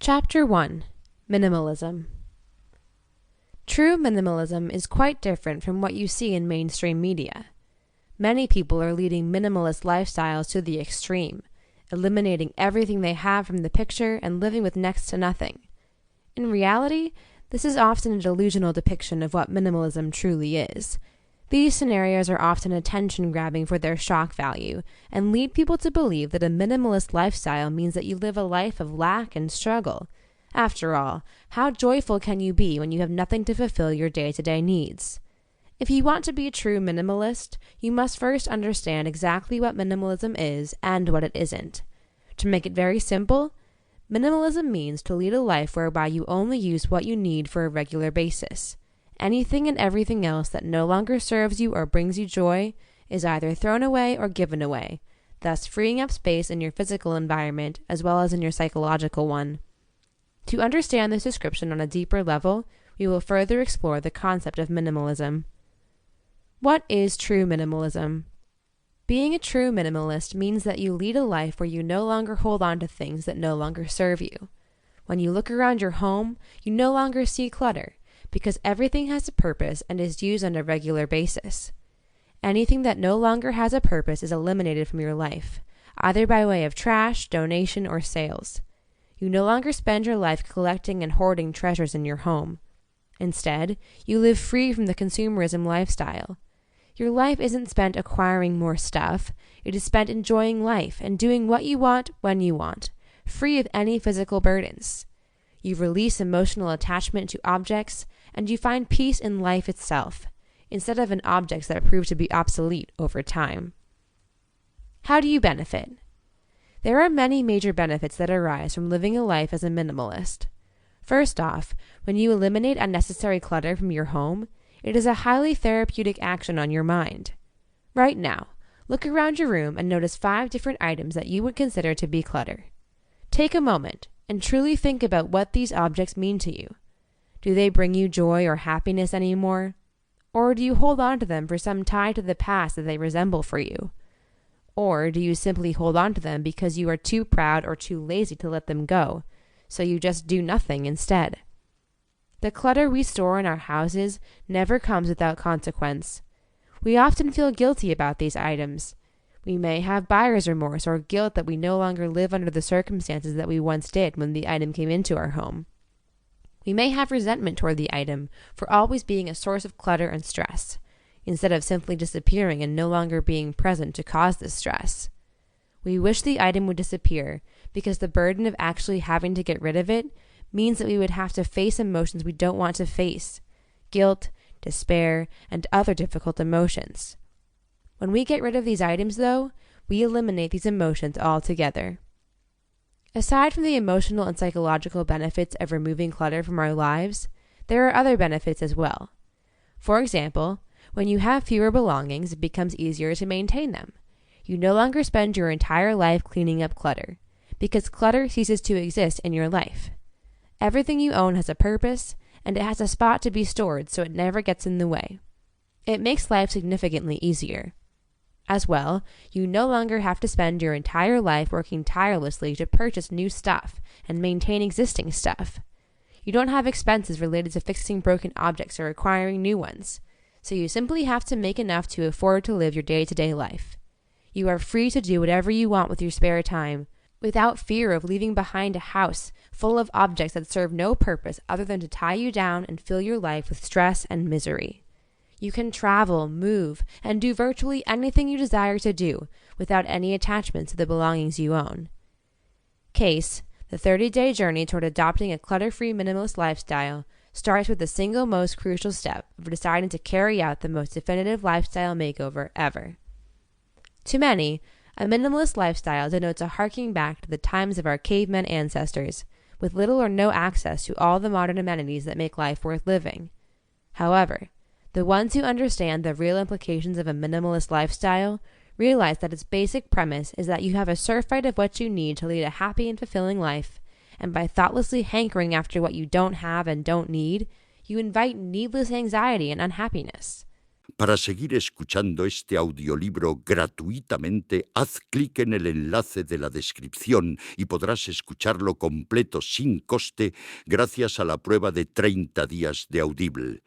Chapter 1: Minimalism. True minimalism is quite different from what you see in mainstream media. Many people are leading minimalist lifestyles to the extreme, eliminating everything they have from the picture and living with next to nothing. In reality, this is often a delusional depiction of what minimalism truly is. These scenarios are often attention-grabbing for their shock value and lead people to believe that a minimalist lifestyle means that you live a life of lack and struggle. After all, how joyful can you be when you have nothing to fulfill your day-to-day needs? If you want to be a true minimalist, you must first understand exactly what minimalism is and what it isn't. To make it very simple, minimalism means to lead a life whereby you only use what you need for a regular basis. Anything and everything else that no longer serves you or brings you joy is either thrown away or given away, thus freeing up space in your physical environment as well as in your psychological one. To understand this description on a deeper level, we will further explore the concept of minimalism. What is true minimalism? Being a true minimalist means that you lead a life where you no longer hold on to things that no longer serve you. When you look around your home, you no longer see clutter, because everything has a purpose and is used on a regular basis. Anything that no longer has a purpose is eliminated from your life, either by way of trash, donation, or sales. You no longer spend your life collecting and hoarding treasures in your home. Instead, you live free from the consumerism lifestyle. Your life isn't spent acquiring more stuff, it is spent enjoying life and doing what you want when you want, free of any physical burdens. You release emotional attachment to objects, and you find peace in life itself, instead of in objects that prove to be obsolete over time. How do you benefit? There are many major benefits that arise from living a life as a minimalist. First off, when you eliminate unnecessary clutter from your home, it is a highly therapeutic action on your mind. Right now, look around your room and notice 5 different items that you would consider to be clutter. Take a moment and truly think about what these objects mean to you. Do they bring you joy or happiness anymore? Or do you hold on to them for some tie to the past that they resemble for you? Or do you simply hold on to them because you are too proud or too lazy to let them go, so you just do nothing instead? The clutter we store in our houses never comes without consequence. We often feel guilty about these items. We may have buyer's remorse or guilt that we no longer live under the circumstances that we once did when the item came into our home. We may have resentment toward the item for always being a source of clutter and stress, instead of simply disappearing and no longer being present to cause this stress. We wish the item would disappear because the burden of actually having to get rid of it means that we would have to face emotions we don't want to face: guilt, despair, and other difficult emotions. When we get rid of these items, though, we eliminate these emotions altogether. Aside from the emotional and psychological benefits of removing clutter from our lives, there are other benefits as well. For example, when you have fewer belongings, it becomes easier to maintain them. You no longer spend your entire life cleaning up clutter, because clutter ceases to exist in your life. Everything you own has a purpose, and it has a spot to be stored so it never gets in the way. It makes life significantly easier. As well, you no longer have to spend your entire life working tirelessly to purchase new stuff and maintain existing stuff. You don't have expenses related to fixing broken objects or acquiring new ones, so you simply have to make enough to afford to live your day-to-day life. You are free to do whatever you want with your spare time, without fear of leaving behind a house full of objects that serve no purpose other than to tie you down and fill your life with stress and misery. You can travel, move, and do virtually anything you desire to do without any attachment to the belongings you own. Case: the 30-day journey toward adopting a clutter-free minimalist lifestyle starts with the single most crucial step of deciding to carry out the most definitive lifestyle makeover ever. To many, a minimalist lifestyle denotes a harking back to the times of our caveman ancestors, with little or no access to all the modern amenities that make life worth living. However, the ones who understand the real implications of a minimalist lifestyle realize that its basic premise is that you have a surfeit of what you need to lead a happy and fulfilling life, and by thoughtlessly hankering after what you don't have and don't need, you invite needless anxiety and unhappiness. Para seguir escuchando este audiolibro gratuitamente, haz clic en el enlace de la descripción y podrás escucharlo completo sin coste gracias a la prueba de 30 días de Audible.